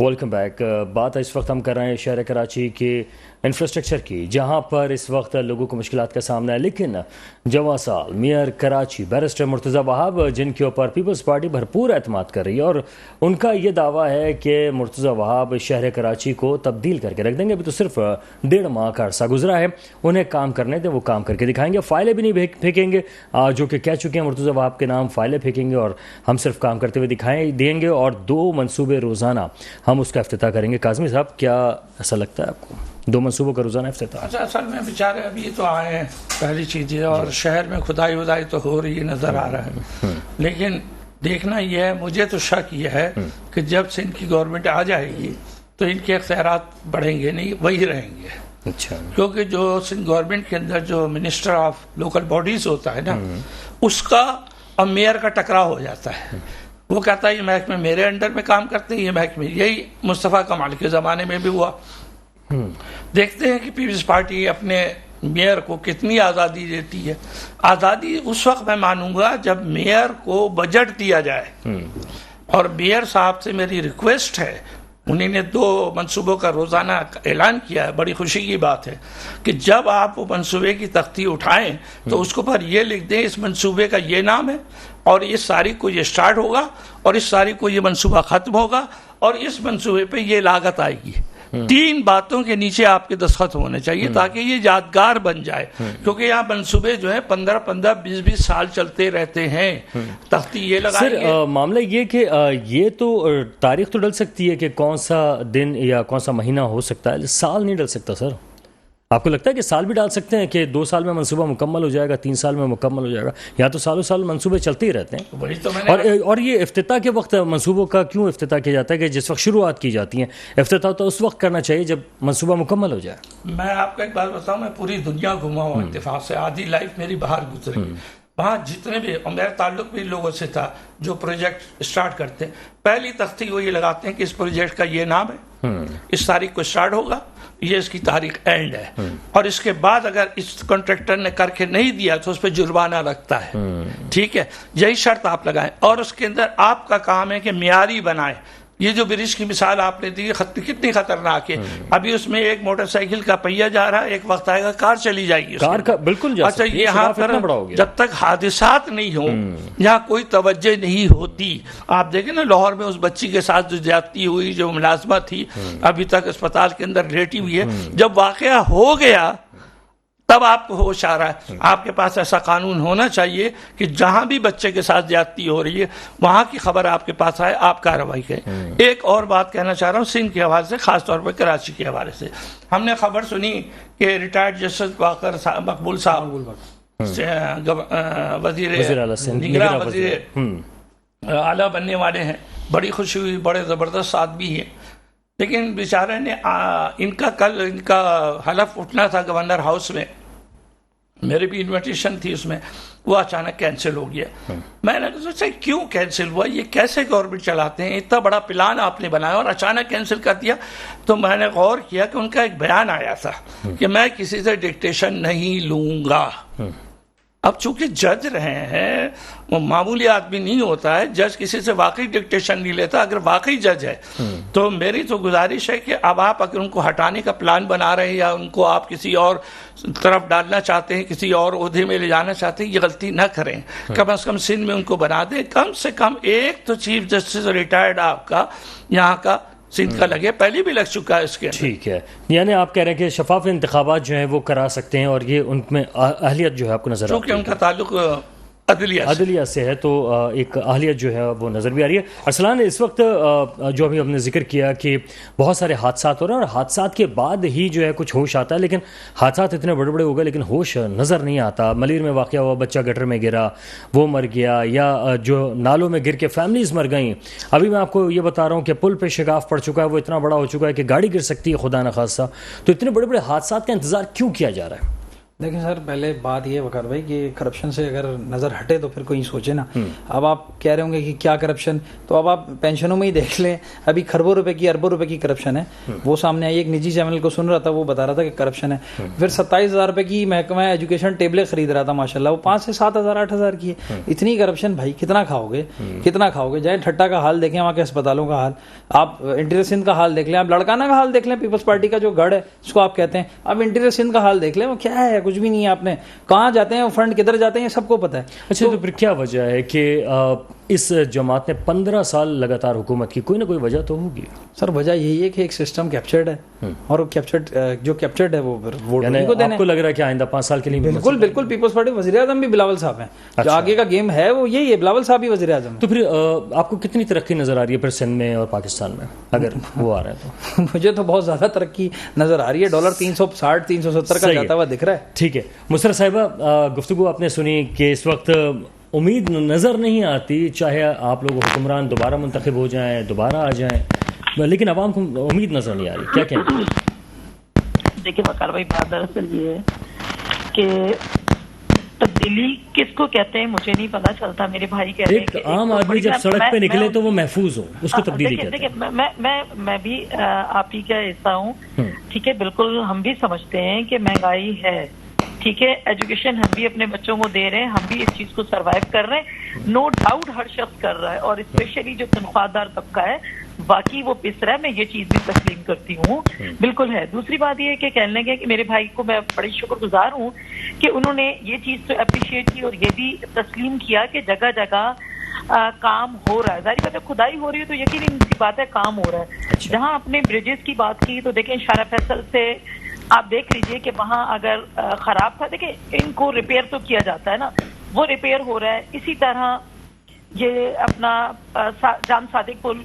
Welcome back. بات اس وقت ہم کر رہے ہیں شہر کراچی کے انفراسٹرکچر کی، جہاں پر اس وقت لوگوں کو مشکلات کا سامنا ہے، لیکن جواں سال میئر کراچی بیرسٹر مرتضی وہاب، جن کے اوپر پیپلز پارٹی بھرپور اعتماد کر رہی ہے، اور ان کا یہ دعویٰ ہے کہ مرتضی وہاب شہر کراچی کو تبدیل کر کے رکھ دیں گے. ابھی تو صرف 1.5 ماہ کا عرصہ گزرا ہے، انہیں کام کرنے دیں، وہ کام کر کے دکھائیں گے. فائلیں بھی نہیں پھینکیں گے، جو کہ کہہ چکے ہیں مرتضی وہاب کے نام فائلیں پھینکیں گے اور ہم صرف کام کرتے ہوئے دکھائیں دیں گے، اور 2 منصوبے روزانہ ہم اس کا افتتاح کریں گے. کاظمی صاحب، کیا ایسا لگتا ہے آپ کو 2 منصوبوں کا روزانہ افتتاح؟ اچھا، اصل میں بیچارے ابھی تو آئے ہیں، پہلی چیز یہ، اور شہر میں کھدائی ودائی تو ہو رہی نظر آ رہا ہے، لیکن دیکھنا یہ ہے، مجھے تو شک یہ ہے کہ جب سے ان کی گورنمنٹ آ جائے گی تو ان کے اختیارات بڑھیں گے نہیں، وہی رہیں گے. اچھا، کیونکہ جو سندھ گورنمنٹ کے اندر جو منسٹر آف لوکل باڈیز ہوتا ہے نا، اس کا اور میئر کا ٹکراؤ ہو جاتا ہے. وہ کہتا ہے یہ محکمے میرے انڈر میں کام کرتے ہیں، یہ محکمے. یہی مصطفیٰ کمال کے زمانے میں بھی ہوا. دیکھتے ہیں کہ پیپلز پارٹی اپنے میئر کو کتنی آزادی دیتی ہے. آزادی اس وقت میں مانوں گا جب میئر کو بجٹ دیا جائے، اور میئر صاحب سے میری ریکویسٹ ہے، انہیں نے 2 منصوبوں کا روزانہ اعلان کیا ہے. بڑی خوشی کی بات ہے کہ جب آپ وہ منصوبے کی تختی اٹھائیں تو اس کے اوپر یہ لکھ دیں اس منصوبے کا یہ نام ہے، اور اس تاریخ کو یہ سٹارٹ ہوگا، اور اس تاریخ کو یہ منصوبہ ختم ہوگا، اور اس منصوبے پہ یہ لاگت آئے گی. 3 باتوں کے نیچے آپ کے دستخط ہونے چاہیے تاکہ یہ یادگار بن جائے. کیونکہ یہاں منصوبے جو ہیں 15 20 سال چلتے رہتے ہیں. تختی یہ لگائیں گے. سر، معاملہ یہ کہ یہ تو تاریخ تو ڈل سکتی ہے کہ کون سا دن یا کون سا مہینہ ہو سکتا ہے، سال نہیں ڈل سکتا. سر، آپ کو لگتا ہے کہ سال بھی ڈال سکتے ہیں کہ 2 سال میں منصوبہ مکمل ہو جائے گا، 3 سال میں مکمل ہو جائے گا؟ یا تو سالوں سال منصوبے چلتے ہی رہتے ہیں. وہی تو میں نے اور یہ افتتاح کے وقت منصوبوں کا کیوں افتتاح کیا جاتا ہے کہ جس وقت شروعات کی جاتی ہیں؟ افتتاح تو اس وقت کرنا چاہیے جب منصوبہ مکمل ہو جائے. میں آپ کو ایک بات بتاؤں، میں پوری دنیا گھوما ہوں اتفاق سے، آدھی لائف میری باہر گزری. وہاں جتنے بھی، اور میرا تعلق بھی لوگوں سے تھا جو پروجیکٹ اسٹارٹ کرتے ہیں، پہلی تختی وہ یہ لگاتے ہیں کہ اس پروجیکٹ کا یہ نام ہے، اس تاریخ کو اسٹارٹ ہوگا، یہ اس کی تاریخ اینڈ ہے، اور اس کے بعد اگر اس کنٹریکٹر نے کر کے نہیں دیا تو اس پہ جرمانہ لگتا ہے. ٹھیک ہے، یہی شرط آپ لگائیں، اور اس کے اندر آپ کا کام ہے کہ معیاری بنائیں. یہ جو برج کی مثال آپ نے دی کتنی خطرناک ہے. ابھی اس میں ایک موٹر سائیکل کا پہیہ جا رہا ہے، ایک وقت آئے گا کار چلی جائے گی. کار کا بالکل جا اچھا، سکتی ہے. یہاں پر جب تک حادثات نہیں ہوں، یہاں کوئی توجہ نہیں ہوتی. آپ دیکھیں نا، لاہور میں اس بچی کے ساتھ جو زیادتی ہوئی، جو ملازمہ تھی، ابھی تک اسپتال کے اندر لیٹی ہوئی ہے. جب واقعہ ہو گیا تب آپ کو ہوش آ رہا ہے. آپ کے پاس ایسا قانون ہونا چاہیے کہ جہاں بھی بچے کے ساتھ زیادتی ہو رہی ہے وہاں کی خبر آپ کے پاس آئے، آپ کارروائی کریں. ایک اور بات کہنا چاہ رہا ہوں سندھ کے حوالے سے، خاص طور پر کراچی کے حوالے سے. ہم نے خبر سنی کہ ریٹائرڈ جسٹس باقر مقبول صاحب، وزیر اعلیٰ بننے والے ہیں. بڑی خوشی ہوئی، بڑے زبردست آدمی ہیں، لیکن بیچارے نے کل ان کا حلف اٹھنا تھا گورنر ہاؤس میں، میرے بھی انویٹیشن تھی اس میں، وہ اچانک کینسل ہو گیا. میں نے سوچا کیوں کینسل ہوا، یہ کیسے گورنمنٹ چلاتے ہیں، اتنا بڑا پلان آپ نے بنایا اور اچانک کینسل کر دیا. تو میں نے غور کیا کہ ان کا ایک بیان آیا تھا کہ میں کسی سے ڈکٹیشن نہیں لوں گا. اب چونکہ جج رہے ہیں، وہ معمولی آدمی نہیں ہوتا ہے، جج کسی سے واقعی ڈکٹیشن نہیں لیتا. اگر واقعی جج ہے تو میری تو گزارش ہے کہ اب آپ اگر ان کو ہٹانے کا پلان بنا رہے ہیں یا ان کو آپ کسی اور طرف ڈالنا چاہتے ہیں، کسی اور عہدے میں لے جانا چاہتے ہیں، یہ غلطی نہ کریں. کم از کم سندھ میں ان کو بنا دیں. کم سے کم ایک تو چیف جسٹس ریٹائرڈ آپ کا یہاں کا سندھ کا لگے، پہلے بھی لگ چکا ہے اس کے. ٹھیک ہے، یعنی آپ کہہ رہے ہیں کہ شفاف انتخابات جو ہیں وہ کرا سکتے ہیں، اور یہ ان میں اہلیت جو ہے آپ کو نظر آتی ہے، چونکہ ان کا تعلق عدلیہ سے ہے، تو ایک اہلیت جو ہے وہ نظر بھی آ رہی ہے. ارسلان، اس وقت جو ابھی ہم نے ذکر کیا کہ بہت سارے حادثات ہو رہے ہیں، اور حادثات کے بعد ہی جو ہے کچھ ہوش آتا ہے، لیکن حادثات اتنے بڑے بڑے ہو گئے لیکن ہوش نظر نہیں آتا. ملیر میں واقعہ ہوا، بچہ گٹر میں گرا، وہ مر گیا، یا جو نالوں میں گر کے فیملیز مر گئیں. ابھی میں آپ کو یہ بتا رہا ہوں کہ پل پہ شگاف پڑ چکا ہے، وہ اتنا بڑا ہو چکا ہے کہ گاڑی گر سکتی ہے خدا نخواستہ. تو اتنے بڑے بڑے حادثات کا انتظار کیوں کیا جا رہا ہے؟ دیکھیں سر، پہلے بات یہ وقار بھائی کہ کرپشن سے اگر نظر ہٹے تو پھر کوئی سوچے نا. اب آپ کہہ رہے ہوں گے کہ کیا کرپشن، تو اب آپ پینشنوں میں ہی دیکھ لیں، ابھی کھربوں روپے کی اربوں روپے کی کرپشن ہے. وہ سامنے آئی، ایک نجی چینل کو سن رہا تھا، وہ بتا رہا تھا کہ کرپشن ہے. پھر 27,000 روپے کی محکمہ ایجوکیشن ٹیبلیں خرید رہا تھا ماشاء اللہ، وہ 5 سے 7,000 8,000 کی ہے. اتنی کرپشن بھائی کتنا کھاؤ گے، کتنا کھاؤ گے؟ جائیں ٹھٹا کا حال دیکھیں، وہاں کے اسپتالوں کا حال، آپ انٹیریئر سندھ کا حال دیکھ لیں، آپ لڑکانہ کا حال دیکھ لیں، پیپلز پارٹی کا جو گڑھ ہے اس کو آپ کہتے ہیں، اب انٹیریئر سندھ کا حال دیکھ لیں، وہ کیا ہے؟ کچھ بھی نہیں ہے. آپ نے کہاں جاتے ہیں، وہ فنڈ کدھر جاتے ہیں، یہ سب کو پتہ ہے. اچھا، تو پھر کیا وجہ ہے کہ اس جماعت نے 15 سال لگاتار حکومت کی؟ کوئی نہ کوئی وجہ تو ہوگی. سر وجہ یہی ہے کہ ایک سسٹم کیپچرڈ ہے، اور جو کیپچرڈ ہے وہ ووٹ یعنی کو دینا آپ کو لگ رہا ہے کہ آئندہ 5 سال کے لیے بالکل بالکل پیپلز پارٹی وزیر اعظم بھی بلاول صاحب ہیں، جو آگے کا گیم ہے وہ یہی ہے، بلاول صاحب ہی وزیر اعظم. تو پھر آپ کو کتنی ترقی نظر آ رہی ہے پھر سندھ میں اور پاکستان میں اگر وہ آ رہا ہے تو؟ مجھے تو بہت زیادہ ترقی نظر آ رہی ہے. ڈالر 360 370 کا جاتا ہوا دکھ رہا ہے. ٹھیک ہے مسرت صاحبہ، گفتگو آپ نے سنی کہ اس وقت امید نظر نہیں آتی، چاہے آپ لوگ حکمران دوبارہ منتخب ہو جائیں، دوبارہ آ جائیں، لیکن عوام کو امید نظر نہیں آ رہی. کیا کہیں گے؟ دیکھیں وقار بھائی، بات دراصل یہ ہے کہ تبدیلی کس کو کہتے ہیں مجھے نہیں پتا چلتا. میرے بھائی کہتے ہیں ایک عام آدمی جب سڑک پہ نکلے تو وہ محفوظ ہو، اس کو تبدیلی کہتے ہیں. میں بھی آپ ہی کا حصہ ہوں، ٹھیک ہے، بالکل ہم بھی سمجھتے ہیں کہ مہنگائی ہے، ٹھیک ہے، ایجوکیشن ہم بھی اپنے بچوں کو دے رہے ہیں، ہم بھی اس چیز کو سروائیو کر رہے ہیں، نو ڈاؤٹ ہر شخص کر رہا ہے، اور اسپیشلی جو تنخواہ دار طبقہ ہے باقی وہ پس رہا ہے. میں یہ چیز بھی تسلیم کرتی ہوں، بالکل ہے. دوسری بات یہ ہے کہ کہنے لگے کہ میرے بھائی کو میں بڑی شکر گزار ہوں کہ انہوں نے یہ چیز تو اپریشیٹ کی اور یہ بھی تسلیم کیا کہ جگہ جگہ کام ہو رہا ہے. ظاہر بات ہے کھدائی ہو رہی ہے تو یقیناً سی بات ہے کام ہو رہا ہے. جہاں اپنے بریجز کی بات کی تو دیکھیں شارع فیصل سے آپ دیکھ لیجئے کہ وہاں اگر خراب تھا، دیکھیں ان کو ریپیئر تو کیا جاتا ہے نا، وہ ریپیئر ہو رہا ہے. اسی طرح یہ اپنا جام صادق پل،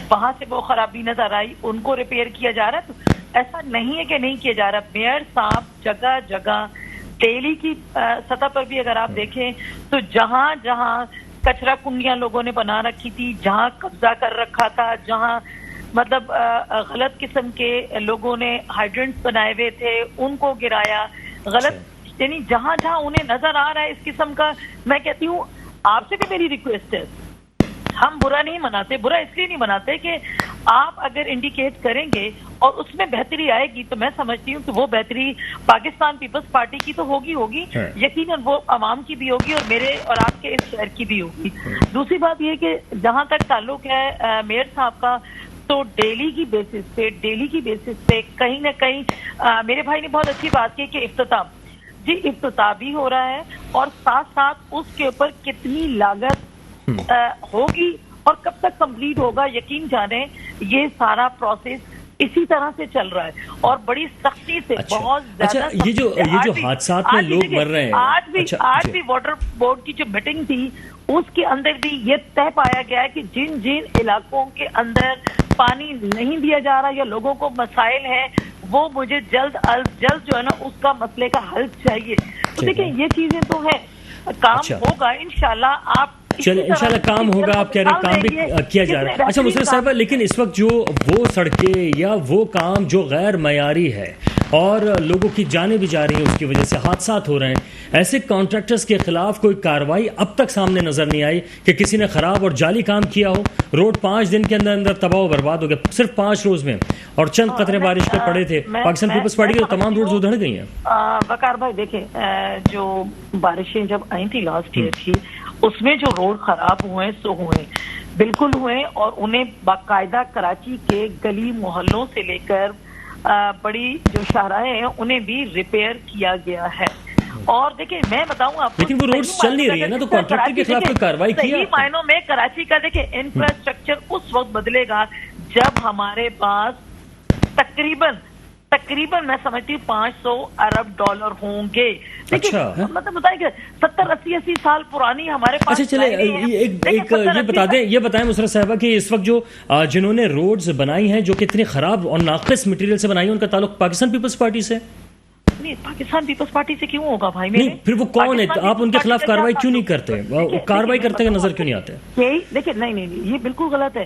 وہاں سے وہ خرابی نظر آئی، ان کو ریپیئر کیا جا رہا ہے. تو ایسا نہیں ہے کہ نہیں کیا جا رہا. میئر صاحب جگہ جگہ دہلی کی سطح پر بھی اگر آپ دیکھیں تو جہاں جہاں کچرا کنڈیاں لوگوں نے بنا رکھی تھی، جہاں قبضہ کر رکھا تھا، جہاں مطلب غلط قسم کے لوگوں نے ہائیڈرنٹس بنائے ہوئے تھے ان کو گرایا، غلط یعنی جہاں جہاں انہیں نظر آ رہا ہے اس قسم کا. میں کہتی ہوں آپ سے بھی میری ریکویسٹ ہے، ہم برا نہیں مناتے، برا اس لیے نہیں مناتے کہ آپ اگر انڈیکیٹ کریں گے اور اس میں بہتری آئے گی تو میں سمجھتی ہوں کہ وہ بہتری پاکستان پیپلز پارٹی کی تو ہوگی یقیناً وہ عوام کی بھی ہوگی اور میرے اور آپ کے اس شہر کی بھی ہوگی. دوسری بات یہ کہ جہاں تک تعلق ہے میئر صاحب کا، تو ڈیلی کی بیسس پہ کہیں نہ کہیں میرے بھائی نے بہت اچھی بات کی کہ افتتاح بھی ہو رہا ہے اور ساتھ ساتھ اس کے اوپر کتنی لاگت ہوگی اور کب تک کمپلیٹ ہوگا. یقین جانیں یہ سارا پروسیس اسی طرح سے چل رہا ہے اور بڑی سختی سے، بہت زیادہ. یہ جو حادثات میں لوگ مر رہے ہیں، آج بھی واٹر بورڈ کی جو میٹنگ تھی اس کے اندر بھی یہ طے پایا گیا ہے کہ جن علاقوں کے اندر پانی نہیں دیا جا رہا یا لوگوں کو مسائل ہیں وہ مجھے جلد از جلد جو ہے نا اس کا مسئلے کا حل چاہیے. تو دیکھیں یہ چیزیں تو ہیں، کام ہوگا انشاءاللہ. آپ چلیں انشاءاللہ کام ہوگا، آپ کہہ رہے ہیں کام بھی کیا جا رہا ہے. اچھا مسرت صاحبہ، لیکن اس وقت جو وہ سڑکیں یا وہ کام جو غیر معیاری ہے اور لوگوں کی جانیں بھی جا رہی ہیں، اس کی وجہ سے حادثات ہو رہے ہیں، ایسے کانٹریکٹرز کے خلاف کوئی کارروائی اب تک سامنے نظر نہیں آئی کہ کسی نے خراب اور جعلی کام کیا ہو؟ روڈ 5 دن کے اندر تباہ و برباد ہو گیا، صرف 5 روز میں، اور چند قطرے بارش کے پڑے تھے. پاکستان پیپلز پارٹی کے تمام روڈز ادھڑ گئی ہیں. وقار بھائی دیکھیں، جو بارشیں جب آئی تھی لاسٹ ایئر کی، اس میں جو روڈ خراب ہوئے سو ہوئے، بالکل ہوئے، اور انہیں باقاعدہ کراچی کے گلی محلوں سے لے کر بڑی جو شاہراہیں ہیں انہیں بھی ریپیئر کیا گیا ہے. اور دیکھیں میں بتاؤں آپ کو، لیکن وہ روڈز چل نہیں رہی ہے نا، تو کانٹریکٹر کے خلاف کوئی کارروائی کی ہے؟ صحیح معنوں میں کراچی کا دیکھیں انفراسٹرکچر اس وقت بدلے گا جب ہمارے پاس تقریباً میں سمجھتی ہوں $500 ارب ہوں گے. مطلب بتائیں کہ 70-80 سال پرانی ہمارے پاس. اچھا چلے یہ بتائیں مسرت صاحبہ کہ اس وقت جو جنہوں نے روڈز بنائی ہیں جو کتنی خراب اور ناقص مٹیریل سے بنائی ہیں، ان کا تعلق پاکستان پیپلز پارٹی سے؟ نہیں، پاکستان پیپلز پارٹی سے کیوں ہوگا بھائی؟ نہیں، پھر وہ کون ہے؟ آپ ان کے خلاف کارروائی کیوں نہیں کرتے؟ کارروائی کرتے ہوئے نظر کیوں نہیں آتے؟ دیکھیں نہیں یہ بالکل غلط ہے.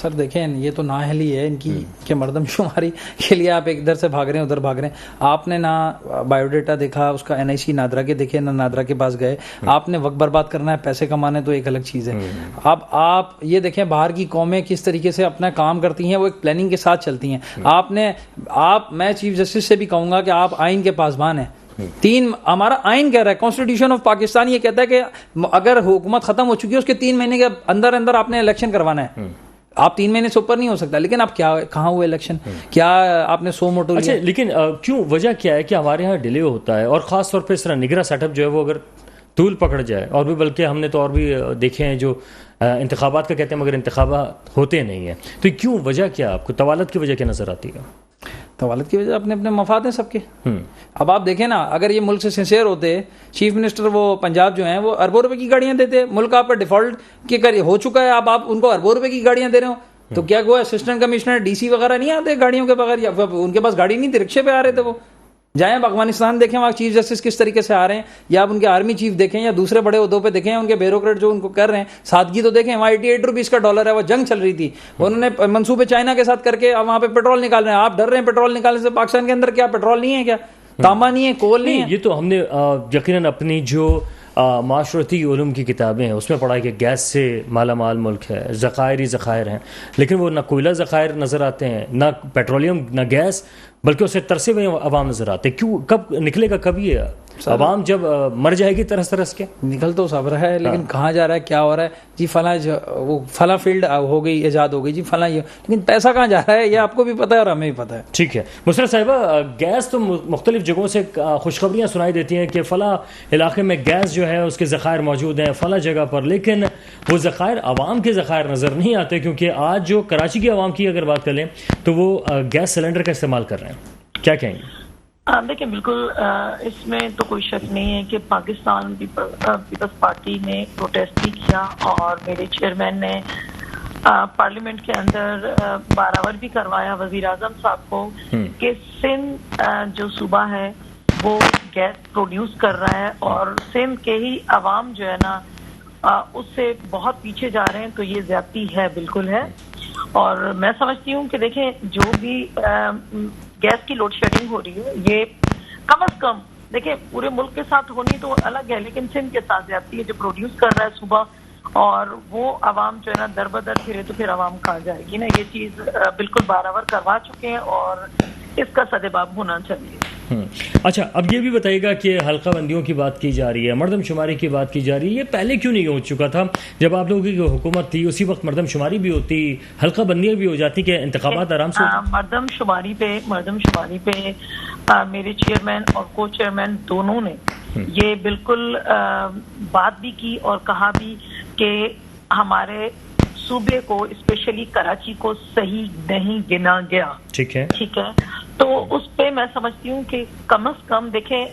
سر دیکھیں یہ تو نااہلی ہے ان کی کہ مردم شماری کے لیے آپ ادھر سے بھاگ رہے ہیں ادھر بھاگ رہے ہیں. آپ نے نہ بایو ڈیٹا دیکھا اس کا NIC نادرا کے دیکھے نہ نادرا کے پاس گئے. آپ نے وقت برباد کرنا ہے, پیسے کمانے تو ایک الگ چیز ہے. اب آپ یہ دیکھیں باہر کی قومیں کس طریقے سے اپنا کام کرتی ہیں, وہ ایک پلاننگ کے ساتھ چلتی ہیں. میں چیف جسٹس سے بھی کہوں گا کہ آپ آئین کے پاسبان ہیں. ہمارا آئین کہہ رہا ہے, کانسٹیٹیوشن آف پاکستان یہ کہتا ہے کہ اگر حکومت ختم ہو چکی ہے اس کے 3 مہینے کے اندر آپ نے الیکشن کروانا ہے. آپ 3 مہینے سے اوپر نہیں ہو سکتا. لیکن آپ کہاں ہوئے الیکشن, کیا آپ نے سو موٹو اچھا لیکن کیوں, وجہ کیا ہے کہ ہمارے یہاں ڈیلے ہوتا ہے, اور خاص طور پہ اس طرح نگراں سیٹ اپ جو ہے وہ اگر طول پکڑ جائے, اور بھی بلکہ ہم نے تو اور بھی دیکھے ہیں جو انتخابات کا کہتے ہیں مگر انتخابات ہوتے نہیں ہیں, تو کیوں, وجہ کیا آپ کو طوالت کی وجہ کیا نظر آتی ہے؟ طوالت کی وجہ اپنے اپنے مفاد ہیں سب کے. اب آپ دیکھیں نا, اگر یہ ملک سے سنسیئر ہوتے, چیف منسٹر وہ پنجاب جو ہیں وہ اربوں روپے کی گاڑیاں دیتے. ملک آپ کا ڈیفالٹ کے ہو چکا ہے, اب آپ ان کو اربوں روپے کی گاڑیاں دے رہے ہو, تو کیا وہ اسسٹنٹ کمشنر DC وغیرہ نہیں آتے گاڑیوں کے بغیر؟ یا ان کے پاس گاڑی نہیں تھی, رکشے پہ آ رہے تھے. وہ جائیں اب افغانستان دیکھیں, وہاں چیف جسٹس کس طریقے سے آ رہے ہیں, یا آپ ان کے آرمی چیف دیکھیں یا دوسرے بڑے عہدوں پہ دیکھیں, ان کے بیوروکریٹ جو ان کو کر رہے ہیں سادگی تو دیکھیں. وہاں 88 روپیز کا ڈالر ہے, وہ جنگ چل رہی تھی, انہوں نے منصوبے چائنا کے ساتھ کر کے وہاں پہ پیٹرول نکال رہے ہیں. آپ ڈر رہے ہیں پیٹرول نکالنے سے. پاکستان کے اندر کیا پیٹرول نہیں ہے, کیا تانبا نہیں ہے, کول نہیں ہے؟ یہ تو ہم نے یقیناً اپنی جو معاشرتی علوم کی کتابیں ہیں اس میں پڑھا ہے کہ گیس سے مالا مال ملک ہے, ذخائر ہی ذخائر ہیں, لیکن وہ نہ کوئلہ ذخائر نظر آتے ہیں, نہ پیٹرولیم, نہ گیس, بلکہ اسے ترسے ہوئے عوام نظر آتے. کیوں, کب نکلے گا, کب یہ عوام جب مر جائے گی ترس ترس کے؟ نکل تو سب رہا ہے, لیکن کہاں جا رہا ہے, کیا ہو رہا ہے جی, فلاں وہ فلاں فیلڈ ہو گئی, ایجاد ہو گئی جی فلاں, یہ, لیکن پیسہ کہاں جا رہا ہے یہ آپ کو بھی پتہ ہے اور ہمیں بھی پتہ ہے. ٹھیک ہے مسرت صاحبہ, گیس تو مختلف جگہوں سے خوشخبریاں سنائی دیتی ہیں کہ فلاں علاقے میں گیس جو ہے اس کے ذخائر موجود ہیں فلاں جگہ پر, لیکن وہ ذخائر عوام کے ذخائر نظر نہیں آتے, کیونکہ آج جو کراچی کی عوام کی اگر بات کر لیں تو وہ گیس سلنڈر کا استعمال کر رہے ہیں. کیا کہیں گے؟ دیکھیں بالکل اس میں تو کوئی شک نہیں ہے کہ پاکستان پیپلز پارٹی نے پروٹیسٹ بھی کیا, اور میرے چیئرمین نے پارلیمنٹ کے اندر بارآور بھی کروایا وزیر اعظم صاحب کو کہ سندھ جو صوبہ ہے وہ گیس پروڈیوس کر رہا ہے, اور سندھ کے ہی عوام جو ہے نا اس سے بہت پیچھے جا رہے ہیں. تو یہ زیادتی ہے, بالکل ہے. اور میں سمجھتی ہوں کہ دیکھیں جو بھی گیس کی لوڈ شیڈنگ ہو رہی ہے یہ کم از کم دیکھیں پورے ملک کے ساتھ ہونی تو الگ ہے, لیکن سندھ کے ساتھ زیادتی ہے جو پروڈیوس کر رہا ہے صوبہ, اور وہ عوام جو ہے نا در بدر پھرے تو پھر عوام کہاں جائے گی نا. یہ چیز بالکل بارآور کروا چکے ہیں اور اس کا سدباب ہونا چاہیے. اچھا اب یہ بھی بتائیے گا کہ حلقہ بندیوں کی بات کی جا رہی ہے, مردم شماری کی بات کی جا رہی ہے, یہ پہلے کیوں نہیں ہو چکا تھا؟ جب آپ لوگوں کی حکومت تھی اسی وقت مردم شماری بھی ہوتی, حلقہ بندیاں بھی ہو جاتی, کہ انتخابات آرام سے مردم شماری پہ میرے چیئرمین اور کو چیئرمین دونوں نے یہ بالکل بات بھی کی اور کہا بھی کہ ہمارے صوبے کو اسپیشلی کراچی کو صحیح نہیں گنا گیا. ٹھیک ہے, تو اس پہ میں سمجھتی ہوں کہ کم از کم دیکھیں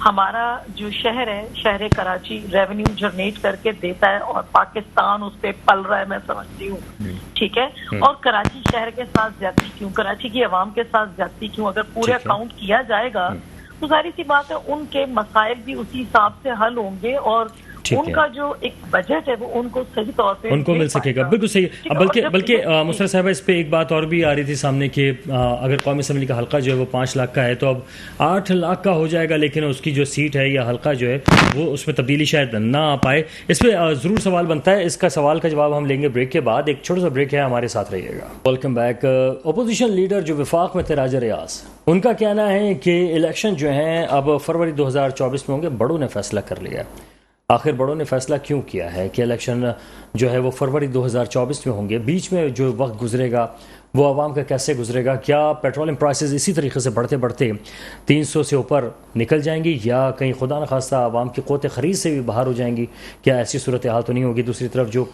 ہمارا جو شہر ہے, شہر کراچی ریونیو جنریٹ کر کے دیتا ہے اور پاکستان اس پہ پل رہا ہے, میں سمجھتی ہوں. ٹھیک ہے, اور کراچی شہر کے ساتھ زیادتی کیوں, کراچی کی عوام کے ساتھ زیادتی کیوں؟ اگر پورے اکاؤنٹ کیا جائے گا تو ظاہر سی بات ہے ان کے مسائل بھی اسی حساب سے حل ہوں گے, اور ان کا جو ایک بجٹ ہے وہ ان کو صحیح طور پہ ان کو مل سکے گا. بالکل صحیح. بلکہ مسرت صاحبہ اس پہ ایک بات اور بھی آ رہی تھی سامنے کہ اگر قومی اسمبلی کا حلقہ جو ہے وہ 5 لاکھ کا ہے تو اب 8 لاکھ کا ہو جائے گا, لیکن اس کی جو سیٹ ہے یا حلقہ جو ہے وہ اس میں تبدیلی شاید نہ آ پائے. اس پہ ضرور سوال بنتا ہے, اس کا سوال کا جواب ہم لیں گے بریک کے بعد. ایک چھوٹا سا بریک ہے, ہمارے ساتھ رہیے گا. Welcome back. اپوزیشن لیڈر جو وفاق میں تھے راجہ ریاض, ان کا کہنا ہے کہ الیکشن جو ہیں اب فروری 2024 میں ہوں گے. بڑوں نے فیصلہ کر لیا. آخر بڑوں نے فیصلہ کیوں کیا ہے کہ الیکشن جو ہے وہ فروری 2024 میں ہوں گے؟ بیچ میں جو وقت گزرے گا وہ عوام کا کیسے گزرے گا؟ کیا پیٹرولیم پرائسز اسی طریقے سے بڑھتے بڑھتے 300 سے اوپر نکل جائیں گی, یا کہیں خدا نخواستہ عوام کی قوت خرید سے بھی باہر ہو جائیں گی؟ کیا ایسی صورتحال تو نہیں ہوگی؟ دوسری طرف جو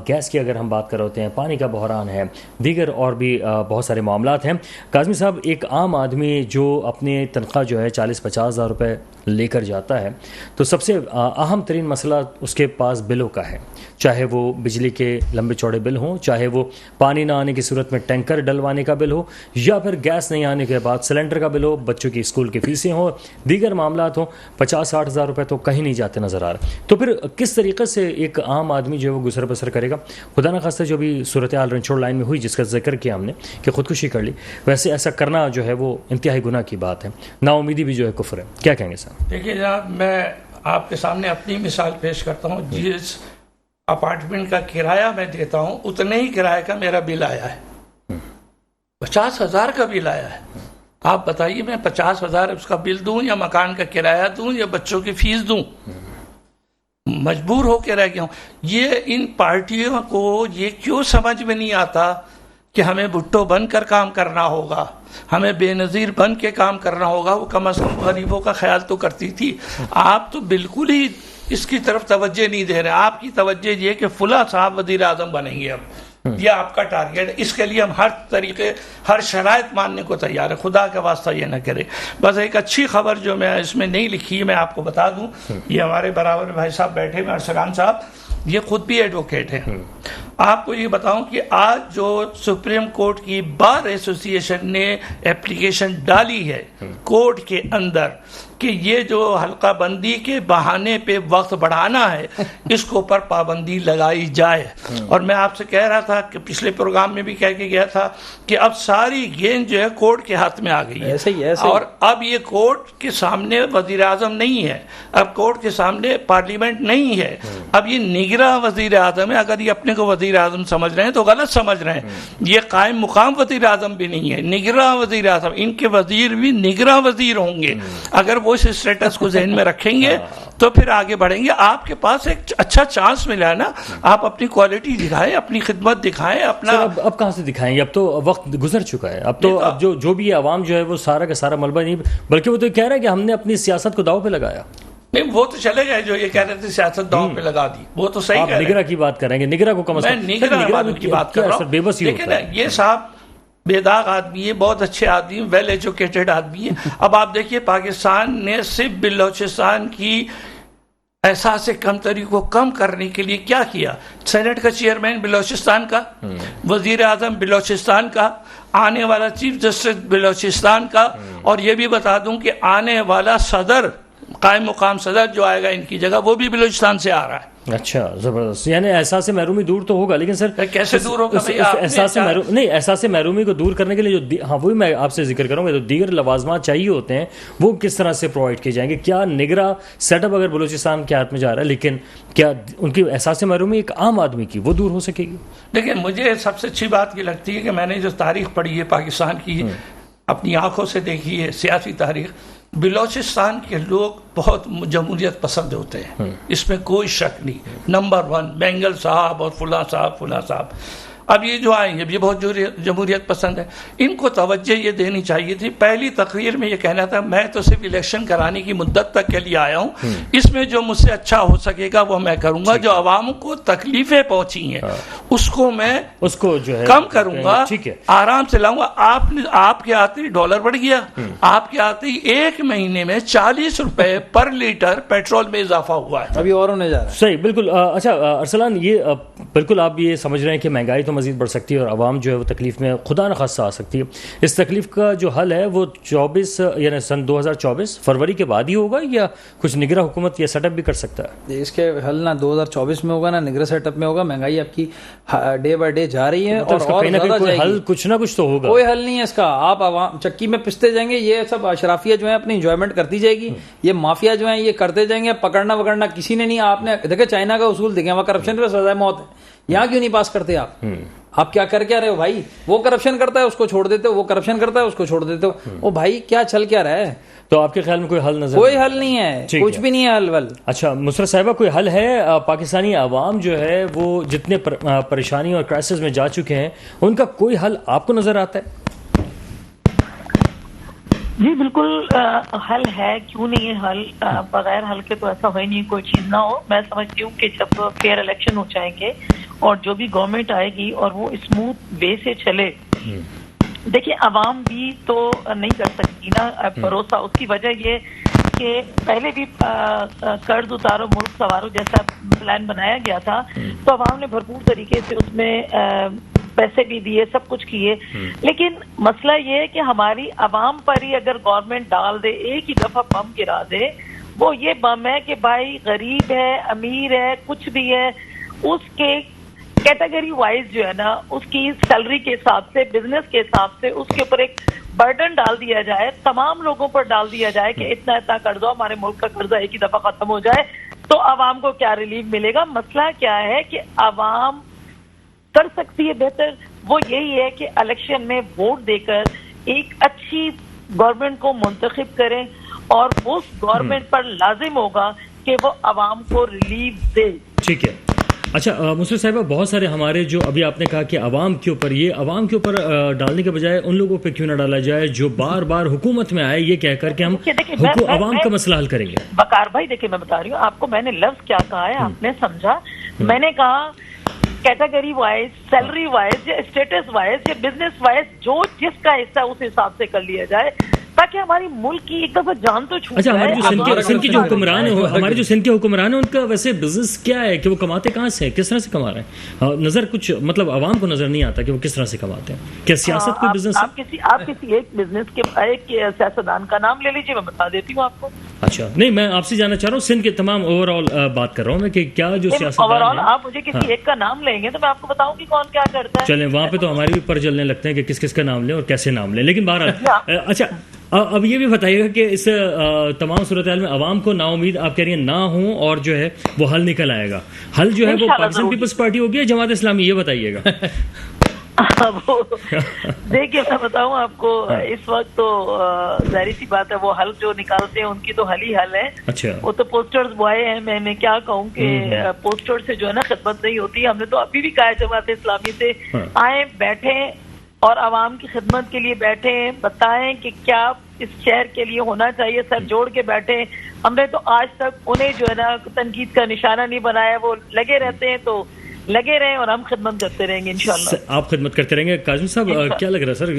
گیس کی اگر ہم بات کر رہے ہوتے ہیں, پانی کا بحران ہے, دیگر اور بھی بہت سارے معاملات ہیں. کاظمی صاحب, ایک عام آدمی جو اپنے تنخواہ جو ہے 40-50 ہزار روپے لے کر جاتا ہے تو سب سے اہم ترین مسئلہ اس کے پاس بلوں کا ہے, چاہے وہ بجلی کے لمبے چوڑے بل ہوں, چاہے وہ پانی نہ آنے کی صورت میں میں ٹینکر ڈلوانے کا بل ہو, یا پھر گیس نہیں آنے کے بعد سلنڈر کا بل ہو, بچوں کی اسکول کی فیسیں ہوں, دیگر معاملات ہوں, 50-60 ہزار روپے تو کہیں نہیں جاتے نظر آ رہے. تو پھر کس طریقے سے ایک عام آدمی جو ہے وہ گزر بسر کرے گا؟ خدا نخواستہ جو بھی صورتحال رنچوڑ لائن میں ہوئی جس کا ذکر کیا ہم نے کہ خودکشی کر لی, ویسے ایسا کرنا جو ہے وہ انتہائی گناہ کی بات ہے, نا امیدی بھی جو ہے کفر ہے. کیا کہیں گے صاحب؟ دیکھیے جناب, میں آپ کے سامنے اپنی مثال پیش کرتا ہوں. جس اپارٹمنٹ کا کرایہ میں دیتا ہوں اتنے ہی کرایہ کا میرا بل آیا ہے, 50,000 کا بل آیا ہے. آپ بتائیے میں 50,000 اس کا بل دوں یا مکان کا کرایہ دوں یا بچوں کی فیس دوں؟ مجبور ہو کے رہ گیا ہوں. یہ ان پارٹیوں کو یہ کیوں سمجھ میں نہیں آتا کہ ہمیں بھٹو بن کر کام کرنا ہوگا, ہمیں بے نظیر بن کے کام کرنا ہوگا. وہ کم از کم غریبوں کا خیال تو کرتی تھی. آپ تو بالکل ہی اس کی طرف توجہ نہیں دے رہے. آپ کی توجہ یہ کہ فلاں صاحب وزیر اعظم بنیں گے, اب یہ آپ کا ٹارگیٹ ہے. اس کے لیے ہم ہر طریقے ہر شرائط ماننے کو تیار ہے. خدا کا واسطہ یہ نہ کرے. بس ایک اچھی خبر جو میں اس میں نہیں لکھی ہے میں آپ کو بتا دوں. یہ ہمارے برابر بھائی صاحب بیٹھے ہیں, ارسلان صاحب, یہ خود بھی ایڈوکیٹ ہیں. آپ کو یہ بتاؤں کہ آج جو سپریم کورٹ کی بار ایسوسی ایشن نے اپلیکیشن ڈالی ہے کورٹ کے اندر کہ یہ جو حلقہ بندی کے بہانے پہ وقت بڑھانا ہے اس کو پر پابندی لگائی جائے. اور میں آپ سے کہہ رہا تھا کہ پچھلے پروگرام میں بھی کہہ کے گیا تھا کہ اب ساری گیند جو ہے کورٹ کے ہاتھ میں آ گئی ہے. ایسے ہی اور اب یہ کورٹ کے سامنے وزیر اعظم نہیں ہے, اب کورٹ کے سامنے پارلیمنٹ نہیں ہے, اب یہ نگراں وزیر اعظم ہے. اگر یہ اپنے کو وزیر اعظم سمجھ رہے ہیں تو غلط سمجھ رہے ہیں. یہ قائم مقام وزیر اعظم بھی نہیں ہے, نگراں وزیر اعظم. ان کے وزیر بھی نگراں وزیر ہوں گے. اگر وہ اس اسٹیٹس کو ذہن میں رکھیں گے تو پھر آگے بڑھیں گے. آپ کے پاس ایک اچھا چانس ملا ہے نا, آپ اپنی کوالٹی دکھائیں, اپنی خدمت دکھائیں. اپنا اب کہاں سے دکھائیں گے؟ اب تو وقت گزر چکا ہے. اب تو اب جو بھی عوام جو ہے وہ سارا کا سارا ملبہ نہیں, بلکہ وہ تو کہہ رہا ہے کہ ہم نے اپنی سیاست کو داؤ پہ لگایا. نہیں, وہ تو چلے گئے جو یہ کہہ رہے تھے سیاست داؤ پہ لگا دی, وہ تو صحیح کہہ رہے ہیں. نگراں کی بات کریں گے, نگراں کو کم از کم میں نگراں کی بات کر رہا ہوں. بے بس لیکن یہ صاحب بے داغ آدمی ہے, بہت اچھے آدمی ہیں, ویل ایجوکیٹڈ آدمی ہیں. اب آپ دیکھیے پاکستان نے صرف بلوچستان کی احساس کمتری کو کم کرنے کے لیے کیا کیا. سینٹ کا چیئرمین بلوچستان کا, وزیر اعظم بلوچستان کا, آنے والا چیف جسٹس بلوچستان کا, اور یہ بھی بتا دوں کہ آنے والا صدر قائم مقام صدر جو آئے گا ان کی جگہ وہ بھی بلوچستان سے آ رہا ہے. اچھا, زبردست. یعنی احساس محرومی دور تو ہوگا, لیکن سر کیسے دور ہوگا بھائی؟ احساس محرومی کو دور کرنے کے لیے جو ہاں وہی میں آپ سے ذکر کروں گا, جو دیگر لوازمات چاہیے ہوتے ہیں وہ کس طرح سے پرووائڈ کیے جائیں گے؟ کیا نگراں سیٹ اپ اگر بلوچستان کے ہاتھ میں جا رہا ہے, لیکن کیا ان کی احساس محرومی ایک عام آدمی کی وہ دور ہو سکے گی؟ دیکھیں, مجھے سب سے اچھی بات یہ لگتی ہے کہ میں نے جو تاریخ پڑھی ہے پاکستان کی, اپنی آنکھوں سے دیکھی ہے سیاسی تاریخ, بلوچستان کے لوگ بہت جمہوریت پسند ہوتے ہیں, اس میں کوئی شک نہیں. نمبر 1 بینگل صاحب اور فلاں صاحب. اب یہ جو آئیں گے یہ بہت جمہوریت پسند ہے. ان کو توجہ یہ دینی چاہیے تھی. پہلی تقریر میں یہ کہنا تھا میں تو صرف الیکشن کرانے کی مدت تک کے لیے آیا ہوں, اس میں جو مجھ سے اچھا ہو سکے گا وہ میں کروں گا. جو عوام کو تکلیفیں پہنچی ہیں اس کو میں اس کو جو ہے کم کروں گا, آرام سے لاؤں گا. آپ کے آتے ہی ڈالر بڑھ گیا, آپ کے آتے ہی ایک مہینے میں 40 روپے پر لیٹر پیٹرول میں اضافہ ہوا ہے. ابھی اور ہونے جا رہا ہے. صحیح, بالکل. اچھا ارسلان, یہ بالکل آپ یہ سمجھ رہے ہیں کہ مہنگائی تو مزید بڑھ سکتی ہے اور عوام جو ہے وہ تکلیف میں خدا نخواستہ آ سکتی ہے. اس تکلیف کا جو حل ہے وہ 24 یعنی سن 2024 فروری کے بعد ہی ہوگا, یا کچھ نگراں حکومت یہ سیٹ اپ بھی کر سکتا ہے؟ اس کے حل نہ 2024 میں ہوگا نہ نگراں سیٹ اپ میں ہوگا. مہنگائی آپ کی ڈے بائی ڈے جا رہی ہے, اور کہیں نہ کہیں حل کچھ نہ کچھ تو ہوگا. کوئی حل نہیں ہے اس کا. آپ عوام چکی میں پستے جائیں گے, یہ سب اشرافیہ جو ہے اپنی انجوائمنٹ کرتی جائے گی, یہ مافیا جو ہیں یہ کرتے جائیں گے. پکڑنا کسی نے نہیں. آپ نے دیکھے چائنا کا اصول دیکھیں, وہاں کرپشن پہ سزائے موت ہے. یہاں کیوں نہیں پاس کرتے آپ کیا کر کیا رہے ہو بھائی؟ وہ کرپشن کرتا ہے اس کو چھوڑ دیتے ہو, وہ کرپشن کرتا ہے اس کو چھوڑ دیتے ہو. وہ بھائی کیا چل کیا رہا ہے؟ تو آپ کے خیال میں کوئی حل نظر؟ کوئی حل نہیں ہے, کچھ بھی نہیں ہے حل. اچھا مسرت صاحبہ, کوئی حل ہے؟ پاکستانی عوام جو ہے وہ جتنے پریشانی اور کرائسس میں جا چکے ہیں ان کا کوئی حل آپ کو نظر آتا ہے؟ جی بالکل حل ہے, کیوں نہیں ہے حل. بغیر حل کے تو ایسا ہو ہی نہیں کوئی چیز نہ ہو. میں سمجھتی ہوں کہ جب فیئر الیکشن ہو جائیں گے اور جو بھی گورنمنٹ آئے گی اور وہ اسموتھ وے سے چلے, دیکھیے عوام بھی تو نہیں کر سکتی نا بھروسہ. اس کی وجہ یہ کہ پہلے بھی قرض اتارو ملک سنوارو جیسا پلان بنایا گیا تھا, تو عوام نے بھرپور طریقے سے اس میں پیسے بھی دیے, سب کچھ کیے, لیکن مسئلہ یہ ہے کہ ہماری عوام پر ہی اگر گورنمنٹ ڈال دے, ایک ہی دفعہ بم گرا دے, وہ یہ بم ہے کہ بھائی غریب ہے, امیر ہے, کچھ بھی ہے, اس کے کیٹیگری وائز جو ہے نا, اس کی سیلری کے حساب سے, بزنس کے حساب سے اس کے اوپر ایک برڈن ڈال دیا جائے, تمام لوگوں پر ڈال دیا جائے کہ اتنا اتنا کر دو, ہمارے ملک کا قرضہ ایک ہی دفعہ ختم ہو جائے, تو عوام کو کیا ریلیف ملے گا. مسئلہ کیا ہے کہ عوام کر سکتی ہے بہتر, وہ یہی ہے کہ الیکشن میں ووٹ دے کر ایک اچھی گورنمنٹ کو منتخب کریں, اور اس گورنمنٹ پر لازم ہوگا کہ وہ عوام کو ریلیف دے. ٹھیک ہے. اچھا مسرت صاحبہ, بہت سارے ہمارے جو ابھی آپ نے کہا کہ عوام کے اوپر, یہ عوام کے اوپر ڈالنے کے بجائے ان لوگوں پہ کیوں نہ ڈالا جائے جو بار بار حکومت میں آئے یہ کہہ کر کہ ہم عوام کا مسئلہ حل کریں گے. وقار بھائی دیکھیں, میں بتا رہی ہوں آپ کو, میں نے لفظ کیا کہا ہے آپ نے سمجھا. میں نے کہا کیٹیگری وائز, سیلری وائز, یا اسٹیٹس وائز, یا بزنس وائز, جو جس کا حصہ اس حساب سے کر لیا جائے, تاکہ ہماری ملک کی ایک دفعہ جان تو چھوٹ جائے. اچھا, ہمارے جو سندھ کے جو حکمران ہیں, ہمارے جو سندھ کے حکمران ہیں, ان کا ویسے بزنس کیا ہے کہ وہ کماتے کہاں سے, کس طرح سے کما رہے ہیں؟ نظر کچھ مطلب عوام کو نظر نہیں آتا کہ وہ کس طرح سے کماتے ہیں. کیا سیاست کوئی بزنس ہے؟ آپ کسی ایک بزنس کے ایک سیاستدان کا نام لے لیجیے, میں بتا دیتی ہوں آپ کو. اچھا نہیں, میں آپ سے جاننا چاہ رہا ہوں سندھ کے تمام اوور آل بات کر رہا ہوں میں, کہ کیا جو سیاستدان ہیں, آپ مجھے کسی ایک کا نام لیں گے تو میں آپ کو بتاؤں گی کون کیا کرتا ہے. چلیں, وہاں پہ تو ہمارے بھی پر جلنے لگتے ہیں کہ کس کس کا نام لیں اور کیسے نام لیں, لیکن بہرحال. اچھا, اب یہ بھی بتائیے گا کہ اس تمام صورتحال میں عوام کو نا امید آپ کہہ رہی ہیں نہ ہوں, اور جو ہے وہ حل نکل آئے گا. حل جو ہے وہ پاکستان پیپلز پارٹی ہوگی یا جماعت اسلامی, یہ بتائیے گا. دیکھیے میں بتاؤں آپ کو, اس وقت تو ظاہری سی بات ہے, وہ حل جو نکالتے ہیں ان کی تو حل ہی حل ہے. اچھا, وہ تو پوسٹرز بوائے ہیں. میں کیا کہوں کہ پوسٹر سے جو ہے نا خدمت نہیں ہوتی. ہم نے تو ابھی بھی کہا ہے جماعت اسلامی سے, آئیں بیٹھیں اور عوام کی خدمت کے لیے بیٹھیں, بتائیں کہ کیا اس شہر کے لیے ہونا چاہیے, سر جوڑ کے بیٹھیں. ہم نے تو آج تک انہیں جو ہے نا تنقید کا نشانہ نہیں بنایا, وہ لگے رہتے ہیں تو لگے رہیں اور ہم خدمت کرتے رہیں گے انشاءاللہ. آپ خدمت کرتے رہیں گے. کاظم صاحب, کیا لگ رہا ہے سر,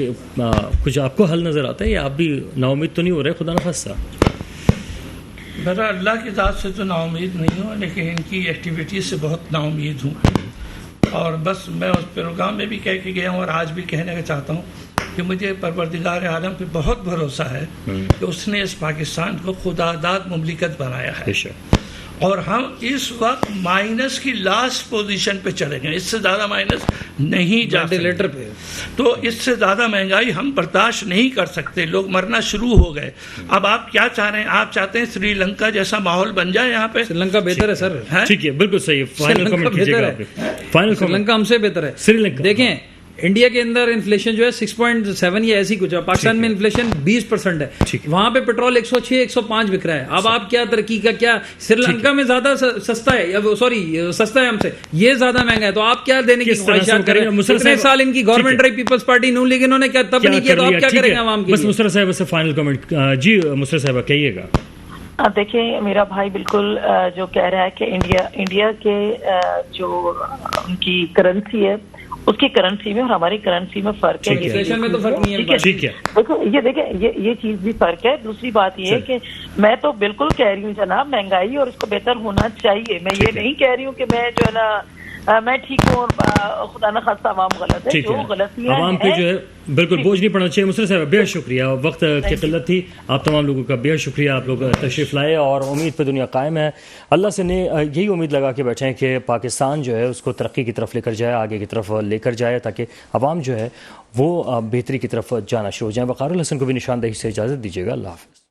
کچھ آپ کو حل نظر آتا ہے یا آپ بھی نا امید تو نہیں ہو رہے خدا نخواستہ؟ میرا اللہ کی ذات سے تو نا امید نہیں ہوں, لیکن ان کی ایکٹیویٹیز سے بہت نا امید ہوں. اور بس میں اس پروگرام میں بھی کہہ کے گیا ہوں اور آج بھی کہنے کا چاہتا ہوں کہ مجھے پروردگار عالم پہ بہت بھروسہ ہے کہ اس نے اس پاکستان کو خداداد مملکت بنایا ہے, اور ہم اس وقت مائنس کی لاسٹ پوزیشن پہ چلے گئے. اس سے زیادہ مائنس نہیں جا سکتے, تو اس سے زیادہ مہنگائی ہم برداشت نہیں کر سکتے. لوگ مرنا شروع ہو گئے. اب آپ کیا چاہ رہے ہیں؟ آپ چاہتے ہیں سری لنکا جیسا ماحول بن جائے یہاں پہ؟ سری لنکا بہتر ہے سر. ٹھیک ہے, بالکل صحیح. فائنل کمنٹ کیجیے گا. سری لنکا ہم سے بہتر ہے. سری لنکا دیکھیں, انڈیا کے اندر انفلیشن جو ہے 6.7 یا ایسی کچھ ہے, پاکستان میں انفلیشن 20% ہے. وہاں پہ پیٹرول 106 105 بک رہا ہے. اب آپ کیا ترقی کا, کیا سری لنکا میں زیادہ سستا ہے, یا سوری سستا ہے ہم سے, یہ زیادہ مہنگا ہے, تو آپ کیا دینے کی خواہشات کریں؟ اتنے سال ان کی گورنمنٹ رہی پیپلز پارٹی نون لیگ, انہوں نے کیا تب نہیں کیا, تو آپ کیا کریں گے عوام کے لیے؟ بس مسرت صاحبہ سے فائنل کمنٹ. جی مسرت صاحبہ کہیے گا. دیکھیں میرا بھائی بالکل جو کہہ رہا ہے کہ انڈیا کے جو ان کی کرنسی ہے, اس کی کرنسی میں اور ہماری کرنسی میں فرق ہے. انفلیشن میں تو فرق نہیں ہے. ٹھیک ہے, دیکھیں یہ چیز بھی فرق ہے. دوسری بات یہ ہے کہ میں تو بالکل کہہ رہی ہوں جناب, مہنگائی اور اس کو بہتر ہونا چاہیے. میں یہ نہیں کہہ رہی ہوں کہ میں جو ہے نا میں ٹھیک ہوں اور خدا نخواستہ عوام غلط ہے. جو غلطیاں عوام پہ جو ہے بالکل بوجھ نہیں پڑنا چاہیے. مسرت صاحب بے شکریہ, وقت کی قلت تھی. آپ تمام لوگوں کا بے شکریہ, آپ لوگ تشریف لائے, اور امید پہ دنیا قائم ہے. اللہ سے نے یہی امید لگا کے بیٹھے ہیں کہ پاکستان جو ہے اس کو ترقی کی طرف لے کر جائے, آگے کی طرف لے کر جائے, تاکہ عوام جو ہے وہ بہتری کی طرف جانا شروع ہو جائیں. وقار الحسن کو بھی نشاندہی سے اجازت دیجیے گا. اللہ حافظ.